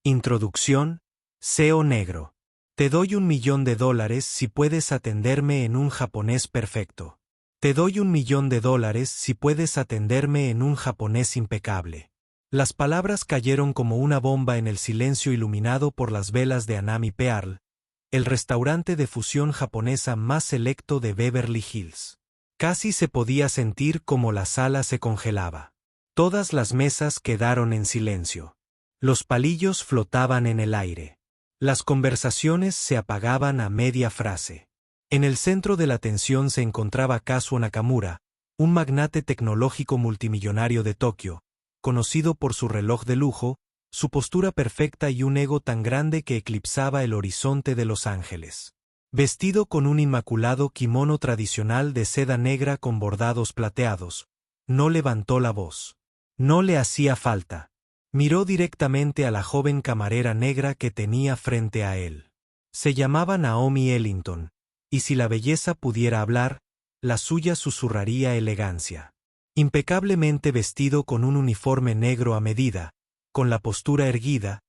Introducción, SEO negro. Te doy $1.000.000 si puedes atenderme en un japonés perfecto. Te doy $1.000.000 si puedes atenderme en un japonés impecable. Las palabras cayeron como una bomba en el silencio iluminado por las velas de Anami Pearl, el restaurante de fusión japonesa más selecto de Beverly Hills. Casi se podía sentir como la sala se congelaba. Todas las mesas quedaron en silencio. Los palillos flotaban en el aire. Las conversaciones se apagaban a media frase. En el centro de la atención se encontraba Kazuo Nakamura, un magnate tecnológico multimillonario de Tokio, conocido por su reloj de lujo, su postura perfecta y un ego tan grande que eclipsaba el horizonte de Los Ángeles. Vestido con un inmaculado kimono tradicional de seda negra con bordados plateados, no levantó la voz. No le hacía falta. Miró directamente a la joven camarera negra que tenía frente a él. Se llamaba Naomi Ellington, y si la belleza pudiera hablar, la suya susurraría elegancia. Impecablemente vestido con un uniforme negro a medida, con la postura erguida,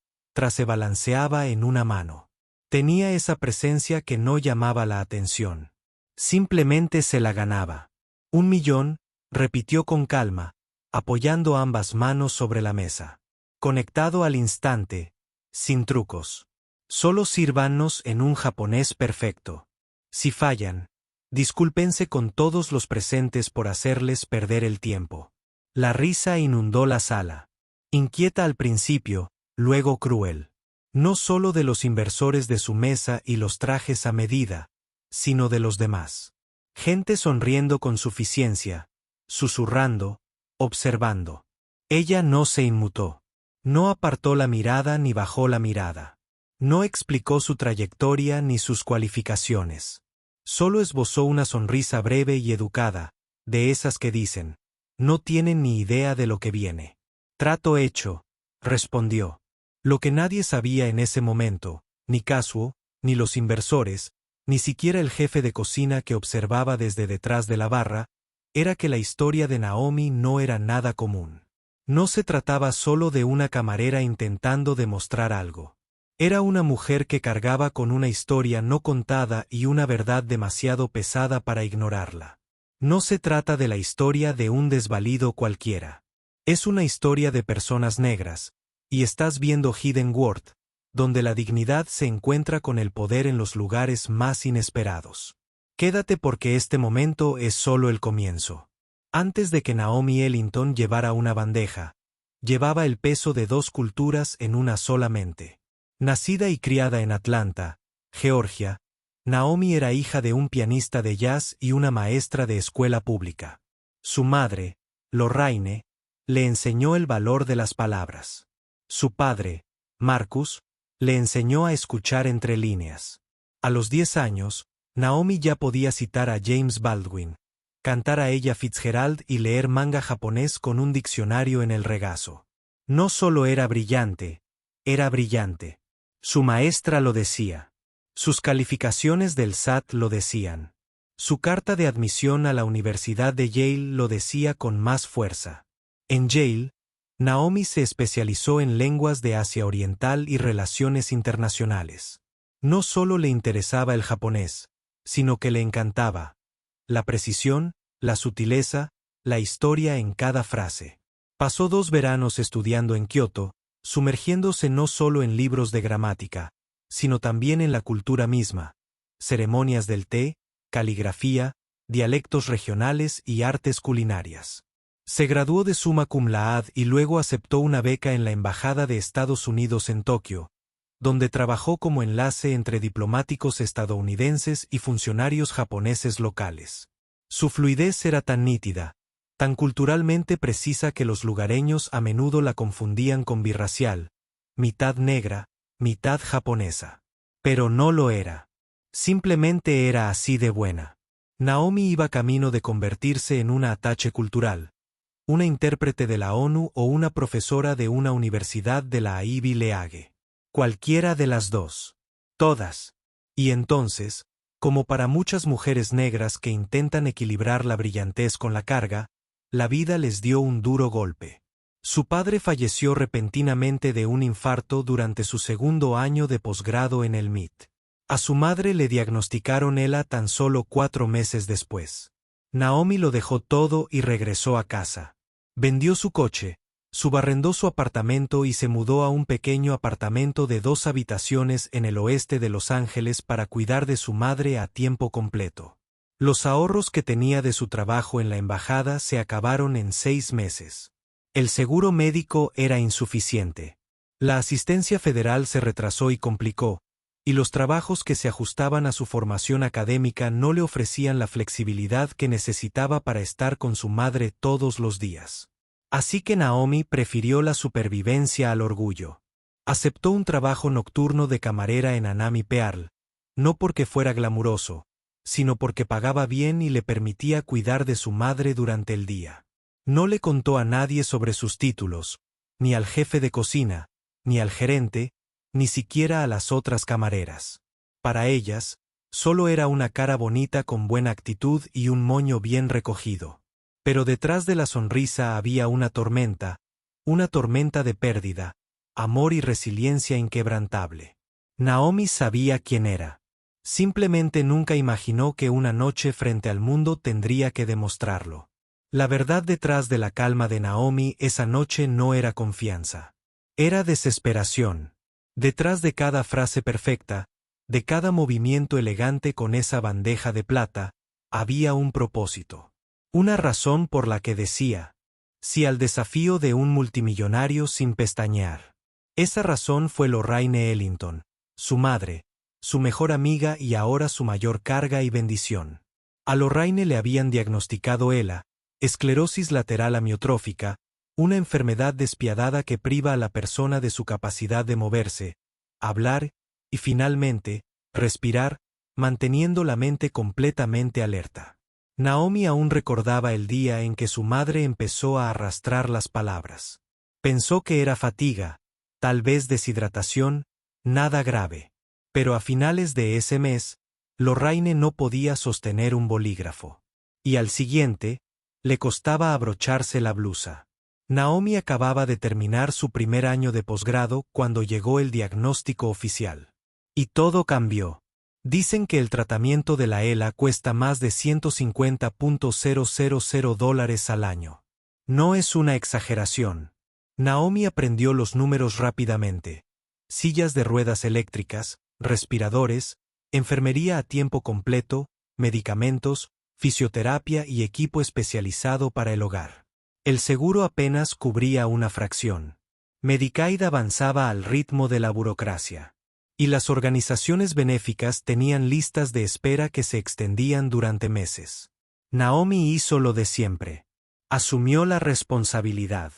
se balanceaba en una mano. Tenía esa presencia que no llamaba la atención. Simplemente se la ganaba. 1.000.000, repitió con calma, apoyando ambas manos sobre la mesa. Conectado al instante, sin trucos. Solo sírvanos en un japonés perfecto. Si fallan, discúlpense con todos los presentes por hacerles perder el tiempo. La risa inundó la sala. Inquieta al principio, luego cruel. No solo de los inversores de su mesa y los trajes a medida, sino de los demás. Gente sonriendo con suficiencia, susurrando, observando. Ella no se inmutó. No apartó la mirada ni bajó la mirada. No explicó su trayectoria ni sus cualificaciones. Solo esbozó una sonrisa breve y educada, de esas que dicen, no tienen ni idea de lo que viene. Trato hecho, respondió. Lo que nadie sabía en ese momento, ni Kazuo, ni los inversores, ni siquiera el jefe de cocina que observaba desde detrás de la barra, era que la historia de Naomi no era nada común. No se trataba solo de una camarera intentando demostrar algo. Era una mujer que cargaba con una historia no contada y una verdad demasiado pesada para ignorarla. No se trata de la historia de un desvalido cualquiera. Es una historia de personas negras, y estás viendo Hidden World, donde la dignidad se encuentra con el poder en los lugares más inesperados. Quédate porque este momento es solo el comienzo. Antes de que Naomi Ellington llevara una bandeja, llevaba el peso de dos culturas en una sola mente. Nacida y criada en Atlanta, Georgia, Naomi era hija de un pianista de jazz y una maestra de escuela pública. Su madre, Lorraine, le enseñó el valor de las palabras. Su padre, Marcus, le enseñó a escuchar entre líneas. A los 10 años, Naomi ya podía citar a James Baldwin, cantar a Ella Fitzgerald y leer manga japonés con un diccionario en el regazo. No solo era brillante, era brillante. Su maestra lo decía. Sus calificaciones del SAT lo decían. Su carta de admisión a la Universidad de Yale lo decía con más fuerza. En Yale, Naomi se especializó en lenguas de Asia Oriental y relaciones internacionales. No solo le interesaba el japonés, sino que le encantaba la precisión, la sutileza, la historia en cada frase. Pasó 2 veranos estudiando en Kioto, sumergiéndose no solo en libros de gramática, sino también en la cultura misma, ceremonias del té, caligrafía, dialectos regionales y artes culinarias. Se graduó de summa cum laude y luego aceptó una beca en la Embajada de Estados Unidos en Tokio, donde trabajó como enlace entre diplomáticos estadounidenses y funcionarios japoneses locales. Su fluidez era tan nítida, tan culturalmente precisa que los lugareños a menudo la confundían con birracial, mitad negra, mitad japonesa. Pero no lo era. Simplemente era así de buena. Naomi iba camino de convertirse en una attaché cultural, una intérprete de la ONU o una profesora de una universidad de la Ivy League. Cualquiera de las dos. Todas. Y entonces, como para muchas mujeres negras que intentan equilibrar la brillantez con la carga, la vida les dio un duro golpe. Su padre falleció repentinamente de un infarto durante su segundo año de posgrado en el MIT. A su madre le diagnosticaron ELA tan solo 4 meses después. Naomi lo dejó todo y regresó a casa. Vendió su coche, subarrendó su apartamento y se mudó a un pequeño apartamento de 2 habitaciones en el oeste de Los Ángeles para cuidar de su madre a tiempo completo. Los ahorros que tenía de su trabajo en la embajada se acabaron en 6 meses. El seguro médico era insuficiente. La asistencia federal se retrasó y complicó, y los trabajos que se ajustaban a su formación académica no le ofrecían la flexibilidad que necesitaba para estar con su madre todos los días. Así que Naomi prefirió la supervivencia al orgullo. Aceptó un trabajo nocturno de camarera en Anami Pearl, no porque fuera glamuroso, sino porque pagaba bien y le permitía cuidar de su madre durante el día. No le contó a nadie sobre sus títulos, ni al jefe de cocina, ni al gerente, ni siquiera a las otras camareras. Para ellas, solo era una cara bonita con buena actitud y un moño bien recogido. Pero detrás de la sonrisa había una tormenta de pérdida, amor y resiliencia inquebrantable. Naomi sabía quién era. Simplemente nunca imaginó que una noche frente al mundo tendría que demostrarlo. La verdad detrás de la calma de Naomi esa noche no era confianza. Era desesperación. Detrás de cada frase perfecta, de cada movimiento elegante con esa bandeja de plata, había un propósito. Una razón por la que decía sí al desafío de un multimillonario sin pestañear. Esa razón fue Lorraine Ellington, su madre, su mejor amiga y ahora su mayor carga y bendición. A Lorraine le habían diagnosticado ELA, esclerosis lateral amiotrófica, una enfermedad despiadada que priva a la persona de su capacidad de moverse, hablar y finalmente, respirar, manteniendo la mente completamente alerta. Naomi aún recordaba el día en que su madre empezó a arrastrar las palabras. Pensó que era fatiga, tal vez deshidratación, nada grave. Pero a finales de ese mes, Lorraine no podía sostener un bolígrafo. Y al siguiente, le costaba abrocharse la blusa. Naomi acababa de terminar su primer año de posgrado cuando llegó el diagnóstico oficial. Y todo cambió. Dicen que el tratamiento de la ELA cuesta más de $150,000 al año. No es una exageración. Naomi aprendió los números rápidamente. Sillas de ruedas eléctricas, respiradores, enfermería a tiempo completo, medicamentos, fisioterapia y equipo especializado para el hogar. El seguro apenas cubría una fracción. Medicaid avanzaba al ritmo de la burocracia. Y las organizaciones benéficas tenían listas de espera que se extendían durante meses. Naomi hizo lo de siempre. Asumió la responsabilidad.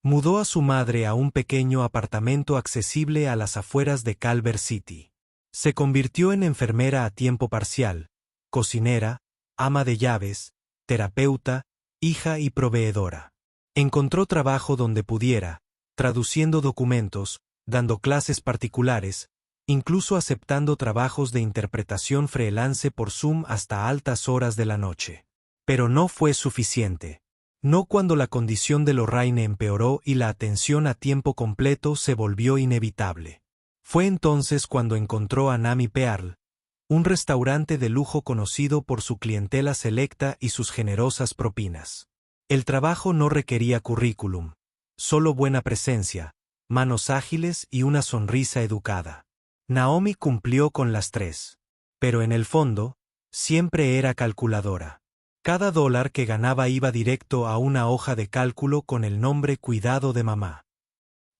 Mudó a su madre a un pequeño apartamento accesible a las afueras de Culver City. Se convirtió en enfermera a tiempo parcial, cocinera, ama de llaves, terapeuta, hija y proveedora. Encontró trabajo donde pudiera, traduciendo documentos, dando clases particulares, incluso aceptando trabajos de interpretación freelance por Zoom hasta altas horas de la noche. Pero no fue suficiente. No cuando la condición de Lorraine empeoró y la atención a tiempo completo se volvió inevitable. Fue entonces cuando encontró a Nami Pearl, un restaurante de lujo conocido por su clientela selecta y sus generosas propinas. El trabajo no requería currículum, solo buena presencia, manos ágiles y una sonrisa educada. Naomi cumplió con las 3. Pero en el fondo, siempre era calculadora. Cada dólar que ganaba iba directo a una hoja de cálculo con el nombre Cuidado de Mamá.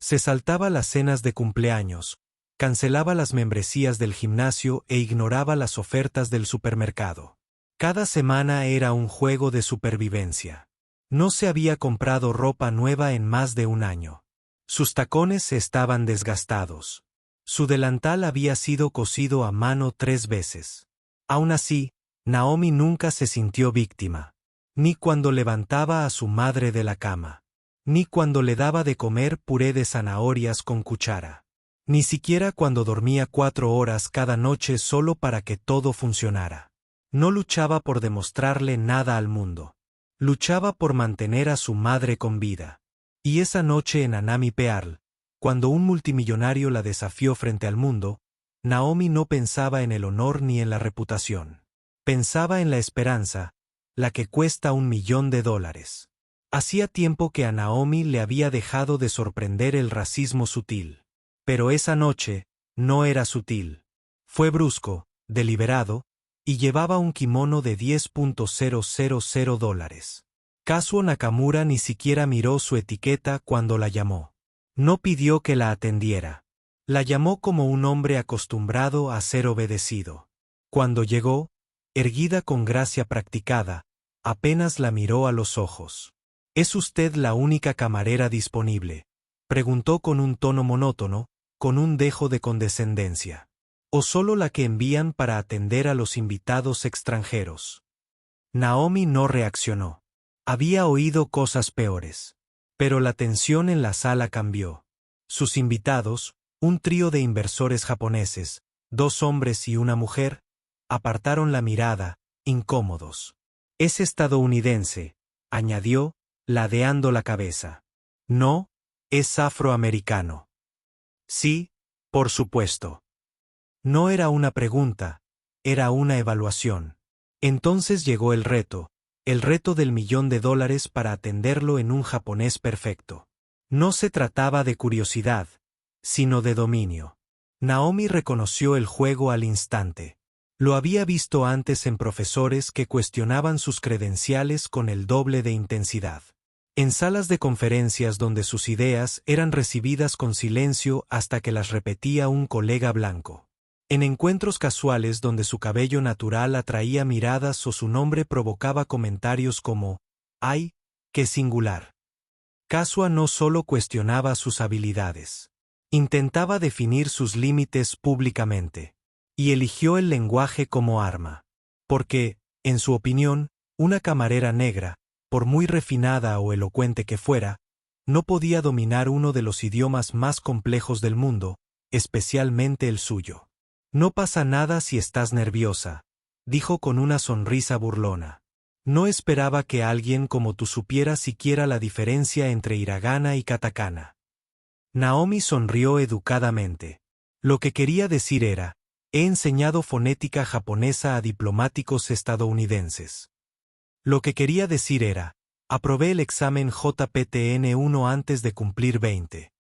Se saltaba las cenas de cumpleaños, cancelaba las membresías del gimnasio e ignoraba las ofertas del supermercado. Cada semana era un juego de supervivencia. No se había comprado ropa nueva en más de un año. Sus tacones estaban desgastados. Su delantal había sido cosido a mano 3 veces. Aún así, Naomi nunca se sintió víctima. Ni cuando levantaba a su madre de la cama. Ni cuando le daba de comer puré de zanahorias con cuchara. Ni siquiera cuando dormía 4 horas cada noche solo para que todo funcionara. No luchaba por demostrarle nada al mundo. Luchaba por mantener a su madre con vida. Y esa noche en Anami Pearl, cuando un multimillonario la desafió frente al mundo, Naomi no pensaba en el honor ni en la reputación. Pensaba en la esperanza, la que cuesta $1.000.000. Hacía tiempo que a Naomi le había dejado de sorprender el racismo sutil. Pero esa noche no era sutil. Fue brusco, deliberado, y llevaba un kimono de $10.000. Kazuo Nakamura ni siquiera miró su etiqueta cuando la llamó. No pidió que la atendiera. La llamó como un hombre acostumbrado a ser obedecido. Cuando llegó, erguida con gracia practicada, apenas la miró a los ojos. ¿Es usted la única camarera disponible?, preguntó con un tono monótono, con un dejo de condescendencia. ¿O solo la que envían para atender a los invitados extranjeros? Naomi no reaccionó. Había oído cosas peores. Pero la tensión en la sala cambió. Sus invitados, un trío de inversores japoneses, 2 hombres y una mujer, apartaron la mirada, incómodos. «Es estadounidense», añadió, ladeando la cabeza. «No, es afroamericano». «Sí, por supuesto». No era una pregunta, era una evaluación. Entonces llegó el reto del $1.000.000 para atenderlo en un japonés perfecto. No se trataba de curiosidad, sino de dominio. Naomi reconoció el juego al instante. Lo había visto antes en profesores que cuestionaban sus credenciales con el doble de intensidad. En salas de conferencias donde sus ideas eran recibidas con silencio hasta que las repetía un colega blanco. En encuentros casuales donde su cabello natural atraía miradas o su nombre provocaba comentarios como «¡Ay, qué singular!». Kazuo no solo cuestionaba sus habilidades. Intentaba definir sus límites públicamente. Y eligió el lenguaje como arma. Porque, en su opinión, una camarera negra, por muy refinada o elocuente que fuera, no podía dominar uno de los idiomas más complejos del mundo, especialmente el suyo. «No pasa nada si estás nerviosa», dijo con una sonrisa burlona. No esperaba que alguien como tú supiera siquiera la diferencia entre hiragana y katakana. Naomi sonrió educadamente. Lo que quería decir era, he enseñado fonética japonesa a diplomáticos estadounidenses. Lo que quería decir era, aprobé el examen JPTN1 antes de cumplir 20.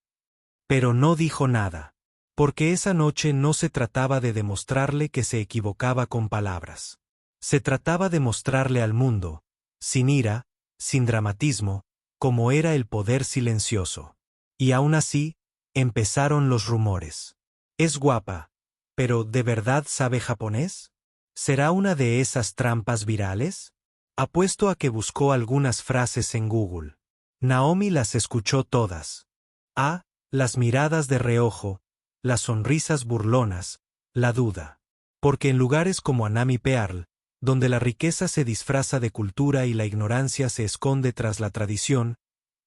Pero no dijo nada. Porque esa noche no se trataba de demostrarle que se equivocaba con palabras. Se trataba de mostrarle al mundo, sin ira, sin dramatismo, cómo era el poder silencioso. Y aún así, empezaron los rumores. «Es guapa, pero ¿de verdad sabe japonés? ¿Será una de esas trampas virales?». Apuesto a que buscó algunas frases en Google. Naomi las escuchó todas. Las miradas de reojo, las sonrisas burlonas, la duda. Porque en lugares como Anami Pearl, donde la riqueza se disfraza de cultura y la ignorancia se esconde tras la tradición,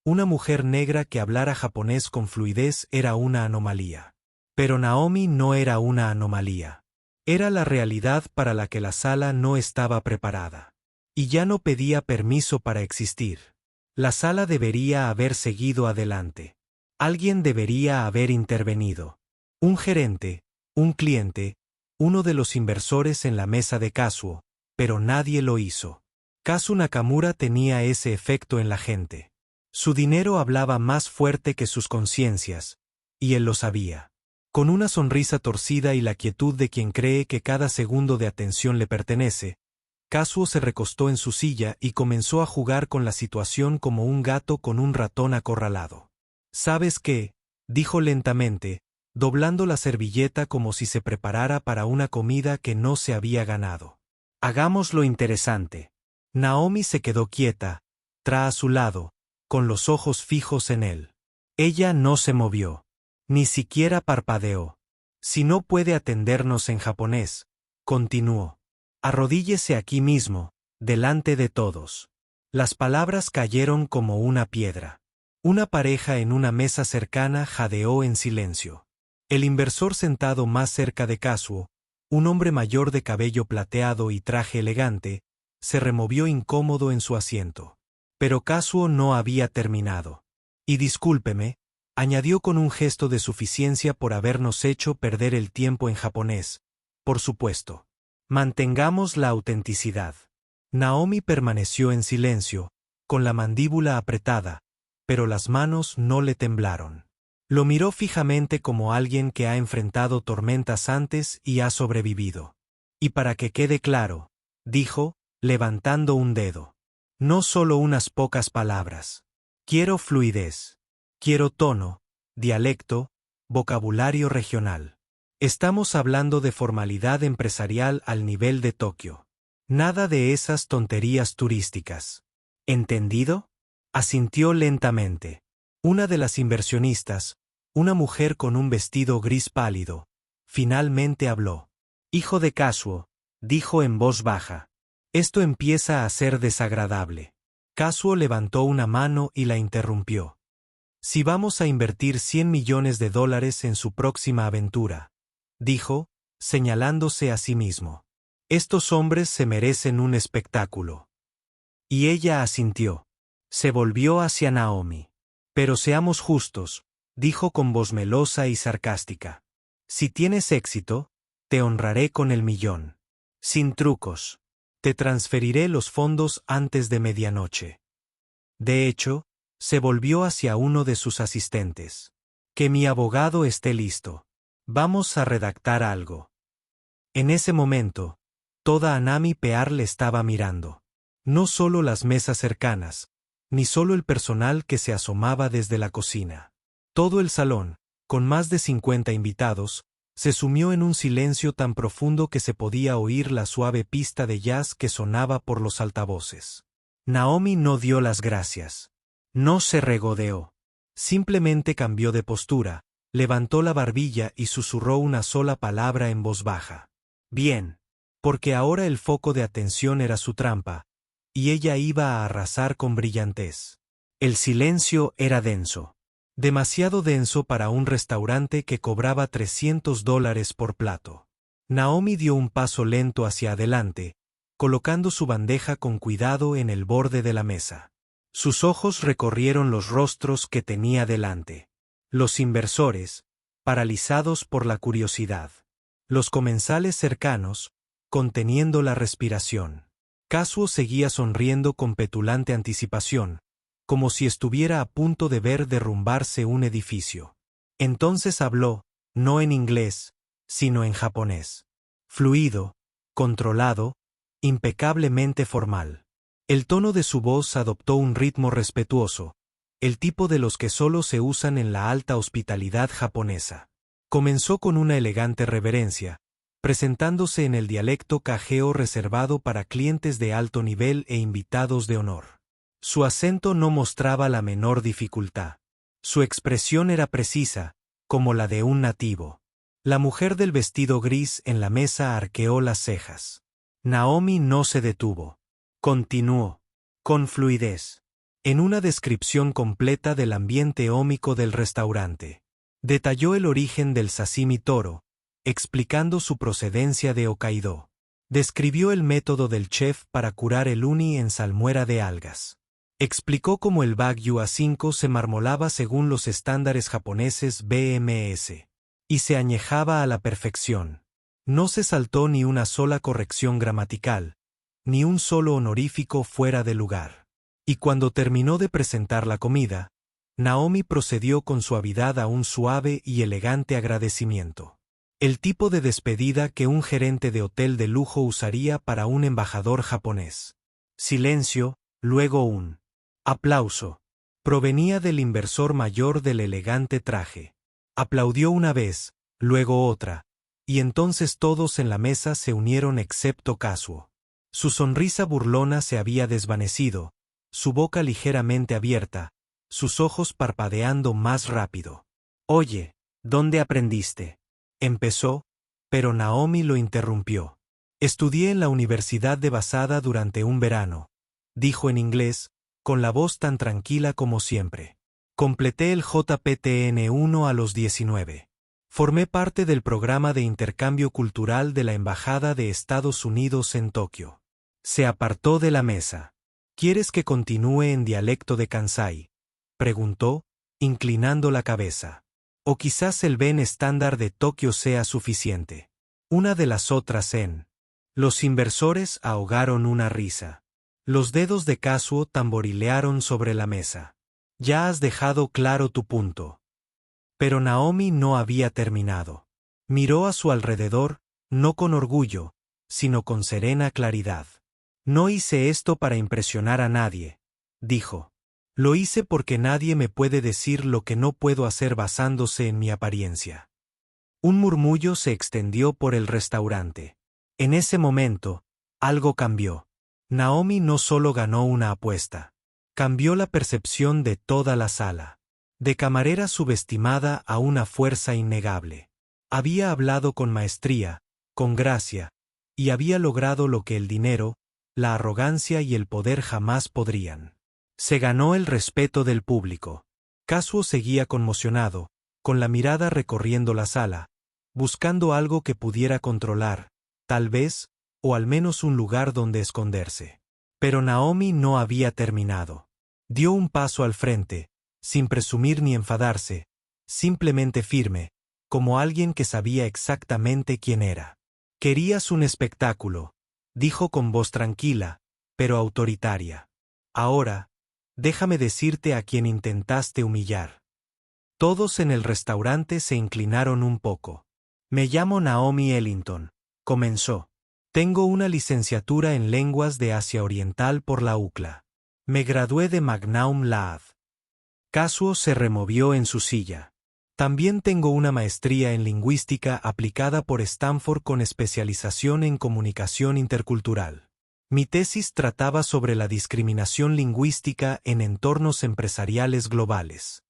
una mujer negra que hablara japonés con fluidez era una anomalía. Pero Naomi no era una anomalía. Era la realidad para la que la sala no estaba preparada. Y ya no pedía permiso para existir. La sala debería haber seguido adelante. Alguien debería haber intervenido. Un gerente, un cliente, uno de los inversores en la mesa de Kazuo, pero nadie lo hizo. Kazuo Nakamura tenía ese efecto en la gente. Su dinero hablaba más fuerte que sus conciencias, y él lo sabía. Con una sonrisa torcida y la quietud de quien cree que cada segundo de atención le pertenece, Kazuo se recostó en su silla y comenzó a jugar con la situación como un gato con un ratón acorralado. «¿Sabes qué?», dijo lentamente, doblando la servilleta como si se preparara para una comida que no se había ganado. «Hagámoslo interesante». Naomi se quedó quieta, tras su lado, con los ojos fijos en él. Ella no se movió. Ni siquiera parpadeó. «Si no puede atendernos en japonés», continuó, «arrodíllese aquí mismo, delante de todos». Las palabras cayeron como una piedra. Una pareja en una mesa cercana jadeó en silencio. El inversor sentado más cerca de Kazuo, un hombre mayor de cabello plateado y traje elegante, se removió incómodo en su asiento. Pero Kazuo no había terminado. Y discúlpeme, añadió con un gesto de suficiencia por habernos hecho perder el tiempo en japonés. Por supuesto. Mantengamos la autenticidad. Naomi permaneció en silencio, con la mandíbula apretada, pero las manos no le temblaron. Lo miró fijamente como alguien que ha enfrentado tormentas antes y ha sobrevivido. Y para que quede claro, dijo, levantando un dedo. No solo unas pocas palabras. Quiero fluidez. Quiero tono, dialecto, vocabulario regional. Estamos hablando de formalidad empresarial al nivel de Tokio. Nada de esas tonterías turísticas. ¿Entendido? Asintió lentamente. Una de las inversionistas, una mujer con un vestido gris pálido, finalmente habló. Hijo de Kazuo, dijo en voz baja. Esto empieza a ser desagradable. Kazuo levantó una mano y la interrumpió. Si vamos a invertir $100 millones en su próxima aventura, dijo, señalándose a sí mismo. Estos hombres se merecen un espectáculo. Y ella asintió. Se volvió hacia Naomi. Pero seamos justos, dijo con voz melosa y sarcástica. Si tienes éxito, te honraré con el millón. Sin trucos. Te transferiré los fondos antes de medianoche. De hecho, se volvió hacia uno de sus asistentes. Que mi abogado esté listo. Vamos a redactar algo. En ese momento, toda Anami Pear le estaba mirando. No solo las mesas cercanas, ni solo el personal que se asomaba desde la cocina. Todo el salón, con más de 50 invitados, se sumió en un silencio tan profundo que se podía oír la suave pista de jazz que sonaba por los altavoces. Naomi no dio las gracias. No se regodeó. Simplemente cambió de postura, levantó la barbilla y susurró una sola palabra en voz baja. Bien. Porque ahora el foco de atención era su trampa, y ella iba a arrasar con brillantez. El silencio era denso. Demasiado denso para un restaurante que cobraba $300 por plato. Naomi dio un paso lento hacia adelante, colocando su bandeja con cuidado en el borde de la mesa. Sus ojos recorrieron los rostros que tenía delante. Los inversores, paralizados por la curiosidad. Los comensales cercanos, conteniendo la respiración. Kazuo seguía sonriendo con petulante anticipación, como si estuviera a punto de ver derrumbarse un edificio. Entonces habló, no en inglés, sino en japonés. Fluido, controlado, impecablemente formal. El tono de su voz adoptó un ritmo respetuoso, el tipo de los que solo se usan en la alta hospitalidad japonesa. Comenzó con una elegante reverencia, presentándose en el dialecto kageo reservado para clientes de alto nivel e invitados de honor. Su acento no mostraba la menor dificultad. Su expresión era precisa, como la de un nativo. La mujer del vestido gris en la mesa arqueó las cejas. Naomi no se detuvo. Continuó, con fluidez, en una descripción completa del ambiente ómico del restaurante. Detalló el origen del sashimi toro, explicando su procedencia de Hokkaido. Describió el método del chef para curar el uni en salmuera de algas. Explicó cómo el Wagyu A5 se marmolaba según los estándares japoneses BMS. Y se añejaba a la perfección. No se saltó ni una sola corrección gramatical, ni un solo honorífico fuera de lugar. Y cuando terminó de presentar la comida, Naomi procedió con suavidad a un suave y elegante agradecimiento. El tipo de despedida que un gerente de hotel de lujo usaría para un embajador japonés. Silencio, luego un aplauso. Provenía del inversor mayor del elegante traje. Aplaudió una vez, luego otra, y entonces todos en la mesa se unieron excepto Kazuo. Su sonrisa burlona se había desvanecido, su boca ligeramente abierta, sus ojos parpadeando más rápido. Oye, ¿dónde aprendiste? Empezó, pero Naomi lo interrumpió. Estudié en la Universidad de Waseda durante un verano, dijo en inglés, con la voz tan tranquila como siempre. Completé el JPTN1 a los 19. Formé parte del programa de intercambio cultural de la Embajada de Estados Unidos en Tokio. Se apartó de la mesa. ¿Quieres que continúe en dialecto de Kansai?, preguntó, inclinando la cabeza. O quizás el Ben estándar de Tokio sea suficiente. Una de las otras en. Los inversores ahogaron una risa. Los dedos de Kazuo tamborilearon sobre la mesa. Ya has dejado claro tu punto. Pero Naomi no había terminado. Miró a su alrededor, no con orgullo, sino con serena claridad. No hice esto para impresionar a nadie, dijo. Lo hice porque nadie me puede decir lo que no puedo hacer basándose en mi apariencia. Un murmullo se extendió por el restaurante. En ese momento, algo cambió. Naomi no solo ganó una apuesta. Cambió la percepción de toda la sala. De camarera subestimada a una fuerza innegable. Había hablado con maestría, con gracia, y había logrado lo que el dinero, la arrogancia y el poder jamás podrían. Se ganó el respeto del público. Kazuo seguía conmocionado, con la mirada recorriendo la sala, buscando algo que pudiera controlar, tal vez, o al menos un lugar donde esconderse. Pero Naomi no había terminado. Dio un paso al frente, sin presumir ni enfadarse, simplemente firme, como alguien que sabía exactamente quién era. Querías un espectáculo, dijo con voz tranquila, pero autoritaria. Ahora, déjame decirte a quien intentaste humillar. Todos en el restaurante se inclinaron un poco. Me llamo Naomi Ellington, comenzó. Tengo una licenciatura en lenguas de Asia Oriental por la UCLA. Me gradué de Magnaum Laad. Kazuo se removió en su silla. También tengo una maestría en lingüística aplicada por Stanford con especialización en comunicación intercultural. Mi tesis trataba sobre la discriminación lingüística en entornos empresariales globales.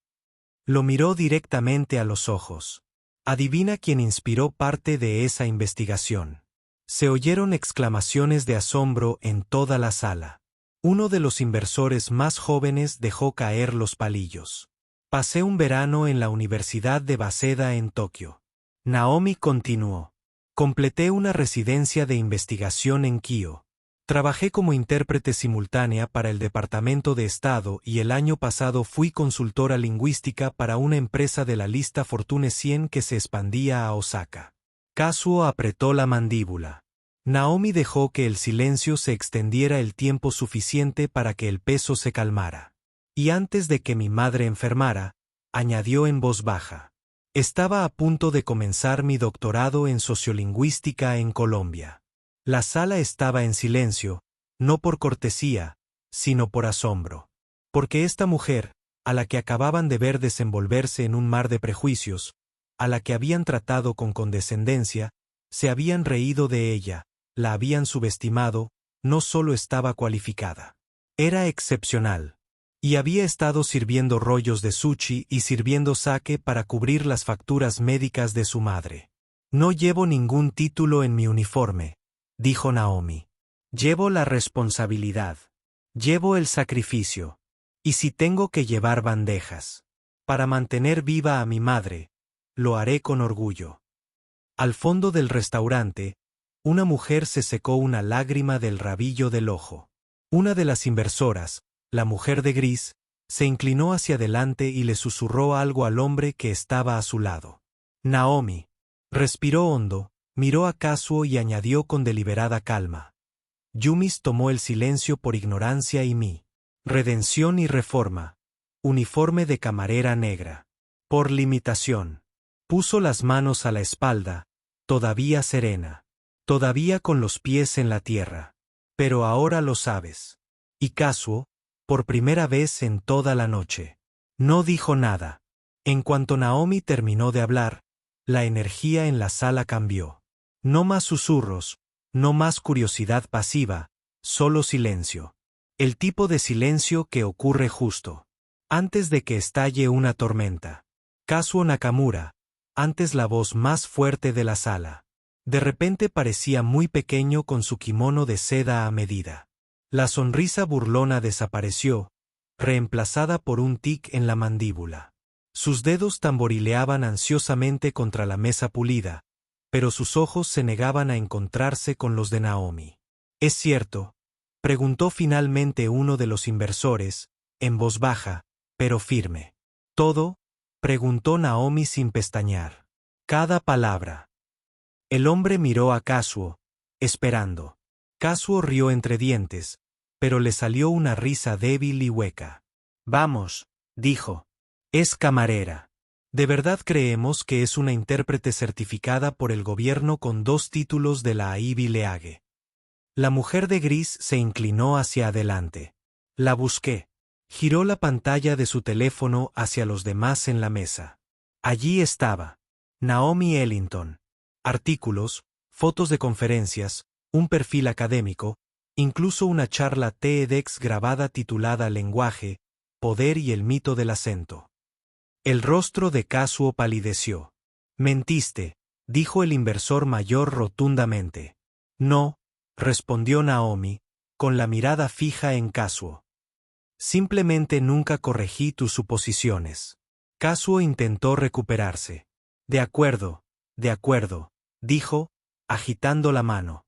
Lo miró directamente a los ojos. Adivina quién inspiró parte de esa investigación. Se oyeron exclamaciones de asombro en toda la sala. Uno de los inversores más jóvenes dejó caer los palillos. Pasé un verano en la Universidad de Waseda en Tokio. Naomi continuó. Completé una residencia de investigación en Kio. Trabajé como intérprete simultánea para el Departamento de Estado y el año pasado fui consultora lingüística para una empresa de la lista Fortune 100 que se expandía a Osaka. Kazuo apretó la mandíbula. Naomi dejó que el silencio se extendiera el tiempo suficiente para que el peso se calmara. Y antes de que mi madre enfermara, añadió en voz baja. Estaba a punto de comenzar mi doctorado en sociolingüística en Colombia. La sala estaba en silencio, no por cortesía, sino por asombro. Porque esta mujer, a la que acababan de ver desenvolverse en un mar de prejuicios, a la que habían tratado con condescendencia, se habían reído de ella, la habían subestimado, no solo estaba cualificada. Era excepcional. Y había estado sirviendo rollos de sushi y sirviendo sake para cubrir las facturas médicas de su madre. No llevo ningún título en mi uniforme, dijo Naomi. Llevo la responsabilidad. Llevo el sacrificio. Y si tengo que llevar bandejas para mantener viva a mi madre, lo haré con orgullo. Al fondo del restaurante, una mujer se secó una lágrima del rabillo del ojo. Una de las inversoras, la mujer de gris, se inclinó hacia adelante y le susurró algo al hombre que estaba a su lado. Naomi respiró hondo, miró a Kazuo y añadió con deliberada calma. Yumis tomó el silencio por ignorancia y mi redención y reforma. Uniforme de camarera negra. Por limitación. Puso las manos a la espalda, todavía serena. Todavía con los pies en la tierra. Pero ahora lo sabes. Y Kazuo, por primera vez en toda la noche, no dijo nada. En cuanto Naomi terminó de hablar, la energía en la sala cambió. No más susurros, no más curiosidad pasiva, solo silencio. El tipo de silencio que ocurre justo antes de que estalle una tormenta. Kazuo Nakamura, antes la voz más fuerte de la sala, de repente parecía muy pequeño con su kimono de seda a medida. La sonrisa burlona desapareció, reemplazada por un tic en la mandíbula. Sus dedos tamborileaban ansiosamente contra la mesa pulida, pero sus ojos se negaban a encontrarse con los de Naomi. ¿Es cierto?, preguntó finalmente uno de los inversores, en voz baja, pero firme. ¿Todo? Preguntó Naomi sin pestañear. Cada palabra. El hombre miró a Kazuo, esperando. Kazuo rió entre dientes, pero le salió una risa débil y hueca. Vamos, dijo. Es camarera. De verdad creemos que es una intérprete certificada por el gobierno con 2 títulos de la Ivy League. La mujer de gris se inclinó hacia adelante. La busqué. Giró la pantalla de su teléfono hacia los demás en la mesa. Allí estaba. Naomi Ellington. Artículos, fotos de conferencias, un perfil académico, incluso una charla TEDx grabada titulada Lenguaje, Poder y el mito del acento. El rostro de Kazuo palideció. Mentiste, dijo el inversor mayor rotundamente. No, respondió Naomi, con la mirada fija en Kazuo. Simplemente nunca corregí tus suposiciones. Kazuo intentó recuperarse. De acuerdo, dijo, agitando la mano.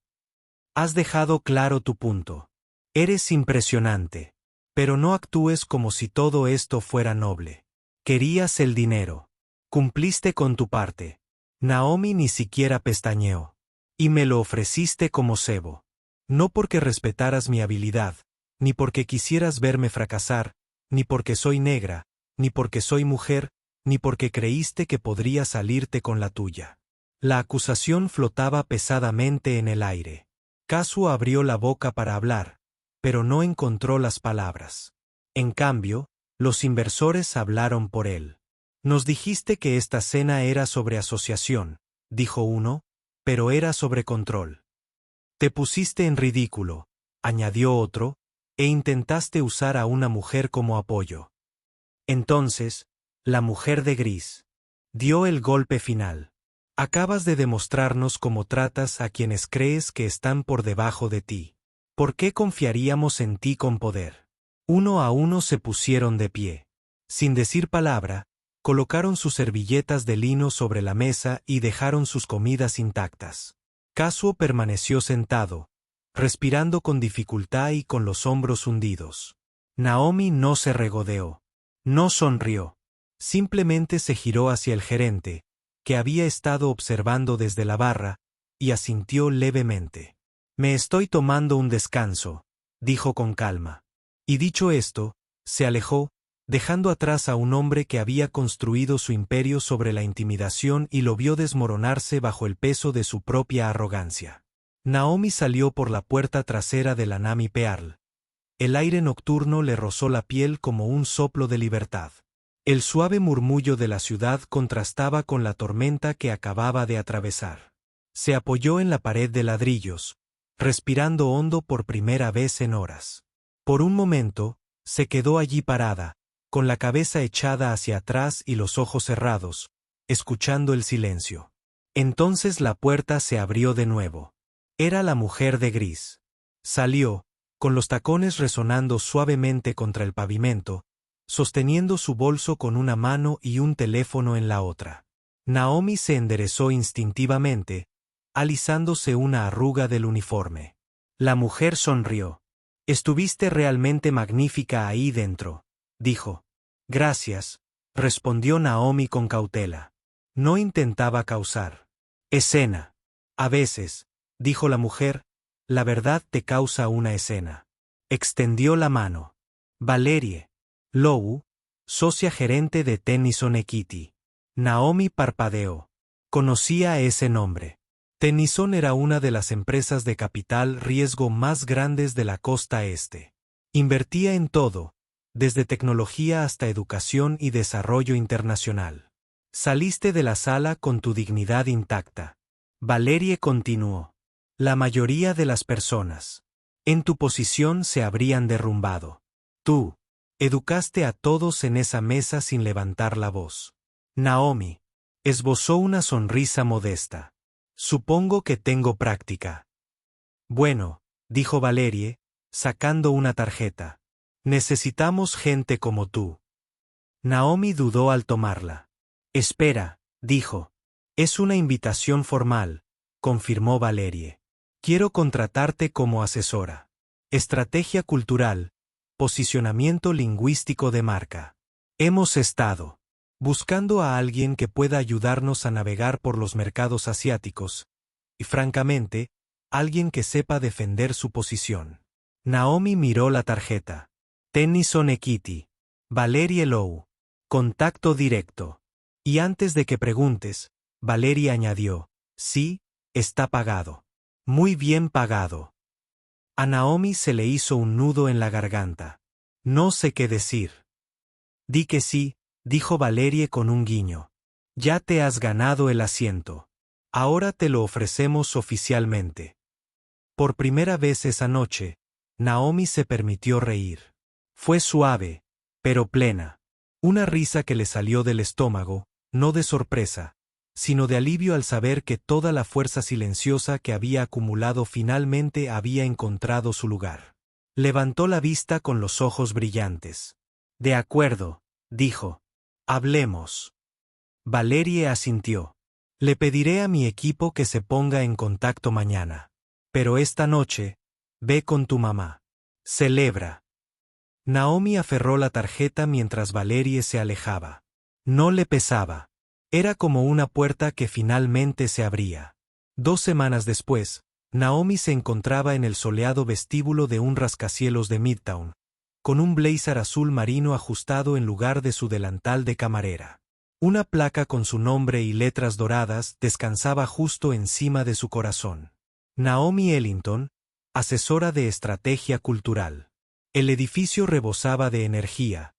Has dejado claro tu punto. Eres impresionante. Pero no actúes como si todo esto fuera noble. Querías el dinero. Cumpliste con tu parte. Naomi ni siquiera pestañeó. Y me lo ofreciste como cebo. No porque respetaras mi habilidad, ni porque quisieras verme fracasar, ni porque soy negra, ni porque soy mujer, ni porque creíste que podría salirte con la tuya. La acusación flotaba pesadamente en el aire. Kazuo abrió la boca para hablar, pero no encontró las palabras. En cambio, los inversores hablaron por él. Nos dijiste que esta cena era sobre asociación, dijo uno, pero era sobre control. Te pusiste en ridículo, añadió otro, e intentaste usar a una mujer como apoyo. Entonces, la mujer de gris dio el golpe final. Acabas de demostrarnos cómo tratas a quienes crees que están por debajo de ti. ¿Por qué confiaríamos en ti con poder? Uno a uno se pusieron de pie. Sin decir palabra, colocaron sus servilletas de lino sobre la mesa y dejaron sus comidas intactas. Kazuo permaneció sentado, respirando con dificultad y con los hombros hundidos. Naomi no se regodeó. No sonrió. Simplemente se giró hacia el gerente, que había estado observando desde la barra, y asintió levemente. Me estoy tomando un descanso, dijo con calma. Y dicho esto, se alejó, dejando atrás a un hombre que había construido su imperio sobre la intimidación y lo vio desmoronarse bajo el peso de su propia arrogancia. Naomi salió por la puerta trasera de la Nami Pearl. El aire nocturno le rozó la piel como un soplo de libertad. El suave murmullo de la ciudad contrastaba con la tormenta que acababa de atravesar. Se apoyó en la pared de ladrillos, respirando hondo por primera vez en horas. Por un momento, se quedó allí parada, con la cabeza echada hacia atrás y los ojos cerrados, escuchando el silencio. Entonces la puerta se abrió de nuevo. Era la mujer de gris. Salió, con los tacones resonando suavemente contra el pavimento, sosteniendo su bolso con una mano y un teléfono en la otra. Naomi se enderezó instintivamente, alisándose una arruga del uniforme. La mujer sonrió. Estuviste realmente magnífica ahí dentro, dijo. Gracias, respondió Naomi con cautela. No intentaba causar escena. A veces, dijo la mujer, la verdad te causa una escena. Extendió la mano. Valerie Lowe, socia gerente de Tennyson Equity. Naomi parpadeó. Conocía ese nombre. Tennyson era una de las empresas de capital riesgo más grandes de la costa este. Invertía en todo, desde tecnología hasta educación y desarrollo internacional. Saliste de la sala con tu dignidad intacta. Valerie continuó. La mayoría de las personas en tu posición se habrían derrumbado. Tú educaste a todos en esa mesa sin levantar la voz. Naomi esbozó una sonrisa modesta. Supongo que tengo práctica. Bueno, dijo Valerie, sacando una tarjeta. Necesitamos gente como tú. Naomi dudó al tomarla. Espera, dijo. Es una invitación formal, confirmó Valerie. Quiero contratarte como asesora. Estrategia cultural, posicionamiento lingüístico de marca. Hemos estado buscando a alguien que pueda ayudarnos a navegar por los mercados asiáticos, y francamente, alguien que sepa defender su posición. Naomi miró la tarjeta. Tennyson Equity. Valerie Lowe. Contacto directo. Y antes de que preguntes, Valerie añadió, sí, está pagado. Muy bien pagado. A Naomi se le hizo un nudo en la garganta. No sé qué decir. Di que sí, dijo Valerie con un guiño. Ya te has ganado el asiento. Ahora te lo ofrecemos oficialmente. Por primera vez esa noche, Naomi se permitió reír. Fue suave, pero plena. Una risa que le salió del estómago, no de sorpresa, sino de alivio al saber que toda la fuerza silenciosa que había acumulado finalmente había encontrado su lugar. Levantó la vista con los ojos brillantes. De acuerdo, dijo. Hablemos. Valerie asintió. Le pediré a mi equipo que se ponga en contacto mañana. Pero esta noche, ve con tu mamá. Celebra. Naomi aferró la tarjeta mientras Valerie se alejaba. No le pesaba. Era como una puerta que finalmente se abría. 2 semanas después, Naomi se encontraba en el soleado vestíbulo de un rascacielos de Midtown, con un blazer azul marino ajustado en lugar de su delantal de camarera. Una placa con su nombre y letras doradas descansaba justo encima de su corazón. Naomi Ellington, asesora de estrategia cultural. El edificio rebosaba de energía.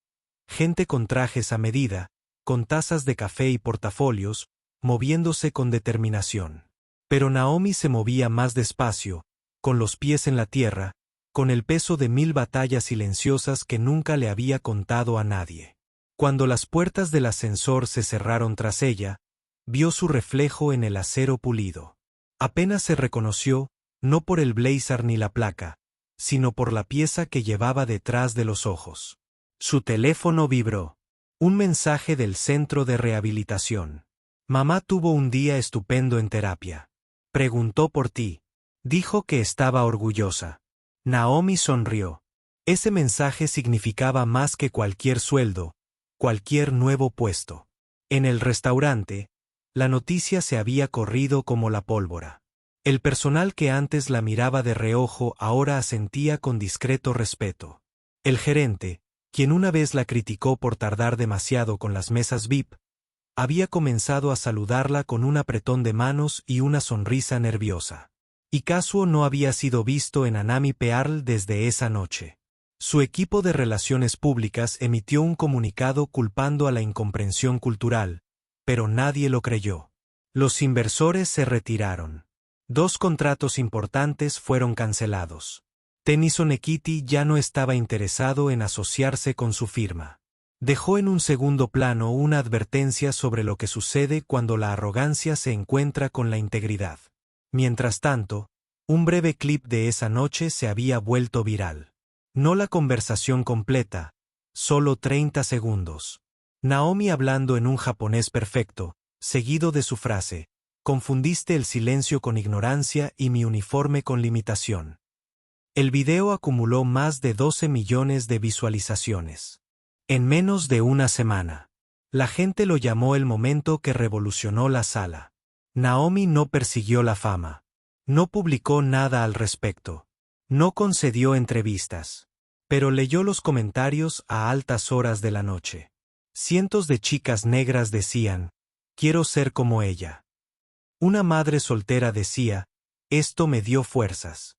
Gente con trajes a medida, con tazas de café y portafolios, moviéndose con determinación. Pero Naomi se movía más despacio, con los pies en la tierra, con el peso de 1000 batallas silenciosas que nunca le había contado a nadie. Cuando las puertas del ascensor se cerraron tras ella, vio su reflejo en el acero pulido. Apenas se reconoció, no por el blazer ni la placa, sino por la pieza que llevaba detrás de los ojos. Su teléfono vibró. Un mensaje del centro de rehabilitación. Mamá tuvo un día estupendo en terapia. Preguntó por ti. Dijo que estaba orgullosa. Naomi sonrió. Ese mensaje significaba más que cualquier sueldo, cualquier nuevo puesto. En el restaurante, la noticia se había corrido como la pólvora. El personal que antes la miraba de reojo ahora asentía con discreto respeto. El gerente, quien una vez la criticó por tardar demasiado con las mesas VIP, había comenzado a saludarla con un apretón de manos y una sonrisa nerviosa. Y Kazuo no había sido visto en Anami Pearl desde esa noche. Su equipo de relaciones públicas emitió un comunicado culpando a la incomprensión cultural, pero nadie lo creyó. Los inversores se retiraron. 2 contratos importantes fueron cancelados. Tennyson Equity ya no estaba interesado en asociarse con su firma. Dejó en un segundo plano una advertencia sobre lo que sucede cuando la arrogancia se encuentra con la integridad. Mientras tanto, un breve clip de esa noche se había vuelto viral. No la conversación completa, solo 30 segundos. Naomi hablando en un japonés perfecto, seguido de su frase, confundiste el silencio con ignorancia y mi uniforme con limitación. El video acumuló más de 12 millones de visualizaciones. En menos de una semana. La gente lo llamó el momento que revolucionó la sala. Naomi no persiguió la fama. No publicó nada al respecto. No concedió entrevistas. Pero leyó los comentarios a altas horas de la noche. Cientos de chicas negras decían, quiero ser como ella. Una madre soltera decía, esto me dio fuerzas.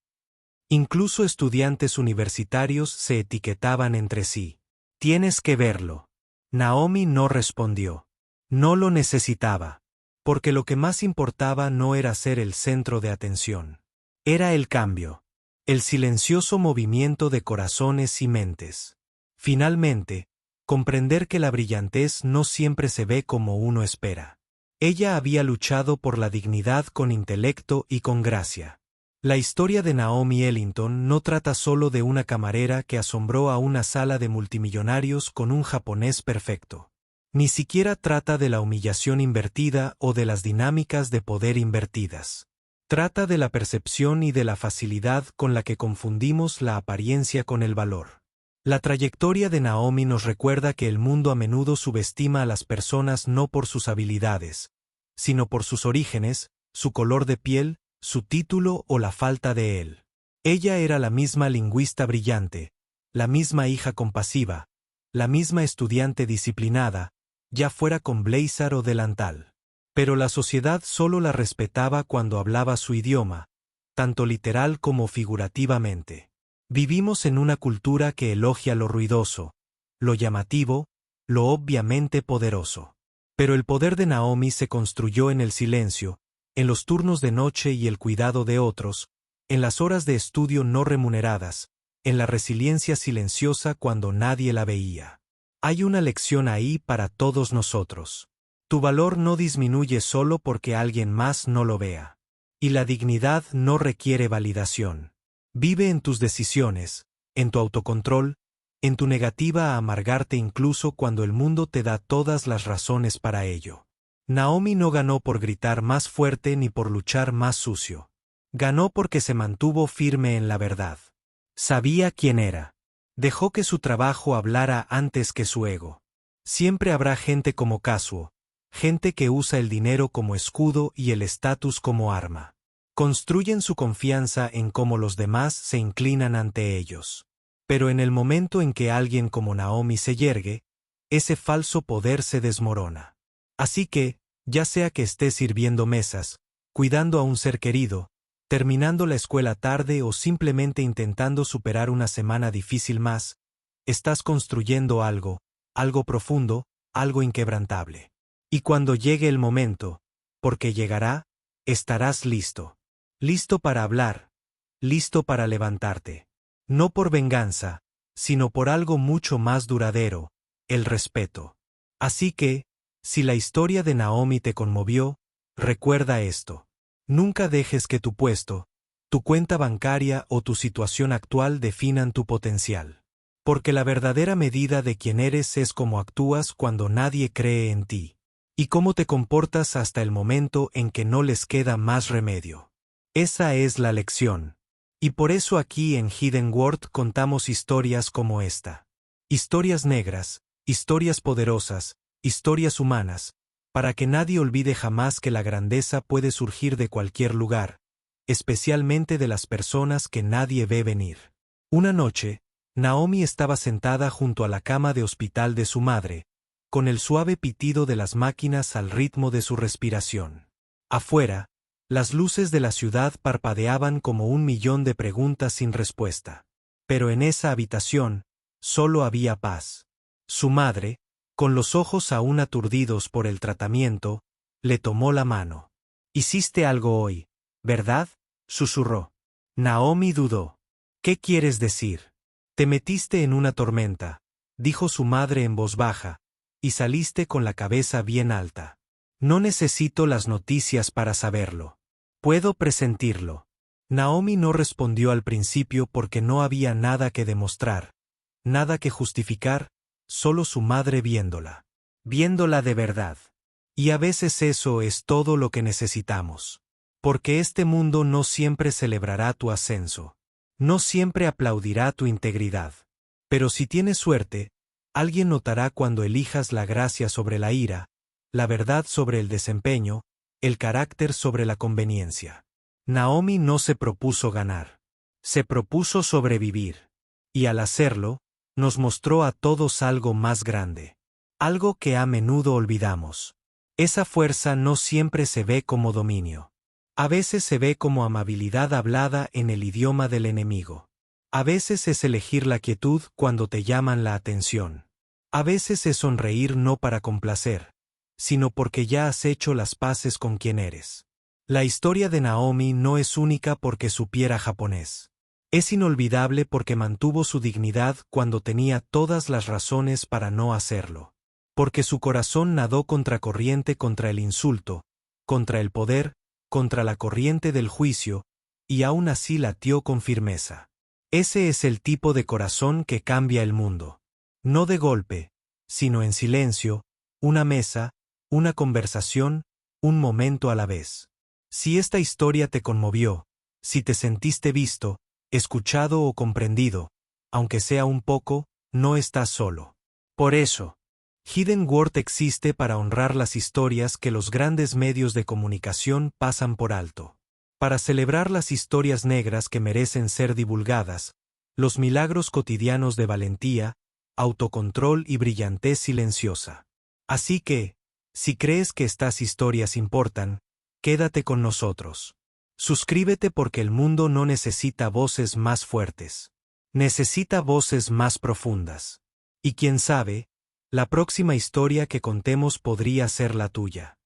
Incluso estudiantes universitarios se etiquetaban entre sí. Tienes que verlo. Naomi no respondió. No lo necesitaba. Porque lo que más importaba no era ser el centro de atención. Era el cambio. El silencioso movimiento de corazones y mentes. Finalmente, comprender que la brillantez no siempre se ve como uno espera. Ella había luchado por la dignidad con intelecto y con gracia. La historia de Naomi Ellington no trata solo de una camarera que asombró a una sala de multimillonarios con un japonés perfecto. Ni siquiera trata de la humillación invertida o de las dinámicas de poder invertidas. Trata de la percepción y de la facilidad con la que confundimos la apariencia con el valor. La trayectoria de Naomi nos recuerda que el mundo a menudo subestima a las personas no por sus habilidades, sino por sus orígenes, su color de piel, su título o la falta de él. Ella era la misma lingüista brillante, la misma hija compasiva, la misma estudiante disciplinada, ya fuera con blazer o delantal. Pero la sociedad solo la respetaba cuando hablaba su idioma, tanto literal como figurativamente. Vivimos en una cultura que elogia lo ruidoso, lo llamativo, lo obviamente poderoso. Pero el poder de Naomi se construyó en el silencio, en los turnos de noche y el cuidado de otros, en las horas de estudio no remuneradas, en la resiliencia silenciosa cuando nadie la veía. Hay una lección ahí para todos nosotros. Tu valor no disminuye solo porque alguien más no lo vea. Y la dignidad no requiere validación. Vive en tus decisiones, en tu autocontrol, en tu negativa a amargarte incluso cuando el mundo te da todas las razones para ello. Naomi no ganó por gritar más fuerte ni por luchar más sucio. Ganó porque se mantuvo firme en la verdad. Sabía quién era. Dejó que su trabajo hablara antes que su ego. Siempre habrá gente como Kazuo, gente que usa el dinero como escudo y el estatus como arma. Construyen su confianza en cómo los demás se inclinan ante ellos. Pero en el momento en que alguien como Naomi se yergue, ese falso poder se desmorona. Así que, ya sea que estés sirviendo mesas, cuidando a un ser querido, terminando la escuela tarde o simplemente intentando superar una semana difícil más, estás construyendo algo profundo, algo inquebrantable. Y cuando llegue el momento, porque llegará, estarás listo. Listo para hablar, listo para levantarte. No por venganza, sino por algo mucho más duradero, el respeto. Así que, si la historia de Naomi te conmovió, recuerda esto. Nunca dejes que tu puesto, tu cuenta bancaria o tu situación actual definan tu potencial. Porque la verdadera medida de quién eres es cómo actúas cuando nadie cree en ti. Y cómo te comportas hasta el momento en que no les queda más remedio. Esa es la lección. Y por eso aquí en Hidden World contamos historias como esta. Historias negras, historias poderosas, historias humanas, para que nadie olvide jamás que la grandeza puede surgir de cualquier lugar, especialmente de las personas que nadie ve venir. Una noche, Naomi estaba sentada junto a la cama de hospital de su madre, con el suave pitido de las máquinas al ritmo de su respiración. Afuera, las luces de la ciudad parpadeaban como 1.000.000 de preguntas sin respuesta. Pero en esa habitación, solo había paz. Su madre, con los ojos aún aturdidos por el tratamiento, le tomó la mano. «Hiciste algo hoy, ¿verdad?», susurró. Naomi dudó. «¿Qué quieres decir?». «Te metiste en una tormenta», dijo su madre en voz baja, «y saliste con la cabeza bien alta. No necesito las noticias para saberlo. Puedo presentirlo». Naomi no respondió al principio porque no había nada que demostrar, nada que justificar, solo su madre viéndola. Viéndola de verdad. Y a veces eso es todo lo que necesitamos. Porque este mundo no siempre celebrará tu ascenso. No siempre aplaudirá tu integridad. Pero si tienes suerte, alguien notará cuando elijas la gracia sobre la ira, la verdad sobre el desempeño, el carácter sobre la conveniencia. Naomi no se propuso ganar. Se propuso sobrevivir. Y al hacerlo, nos mostró a todos algo más grande. Algo que a menudo olvidamos. Esa fuerza no siempre se ve como dominio. A veces se ve como amabilidad hablada en el idioma del enemigo. A veces es elegir la quietud cuando te llaman la atención. A veces es sonreír no para complacer, sino porque ya has hecho las paces con quien eres. La historia de Naomi no es única porque supiera japonés. Es inolvidable porque mantuvo su dignidad cuando tenía todas las razones para no hacerlo. Porque su corazón nadó contracorriente contra el insulto, contra el poder, contra la corriente del juicio, y aún así latió con firmeza. Ese es el tipo de corazón que cambia el mundo. No de golpe, sino en silencio, una mesa, una conversación, un momento a la vez. Si esta historia te conmovió, si te sentiste visto, escuchado o comprendido, aunque sea un poco, no estás solo. Por eso, Hidden World existe para honrar las historias que los grandes medios de comunicación pasan por alto. Para celebrar las historias negras que merecen ser divulgadas, los milagros cotidianos de valentía, autocontrol y brillantez silenciosa. Así que, si crees que estas historias importan, quédate con nosotros. Suscríbete porque el mundo no necesita voces más fuertes. Necesita voces más profundas. Y quién sabe, la próxima historia que contemos podría ser la tuya.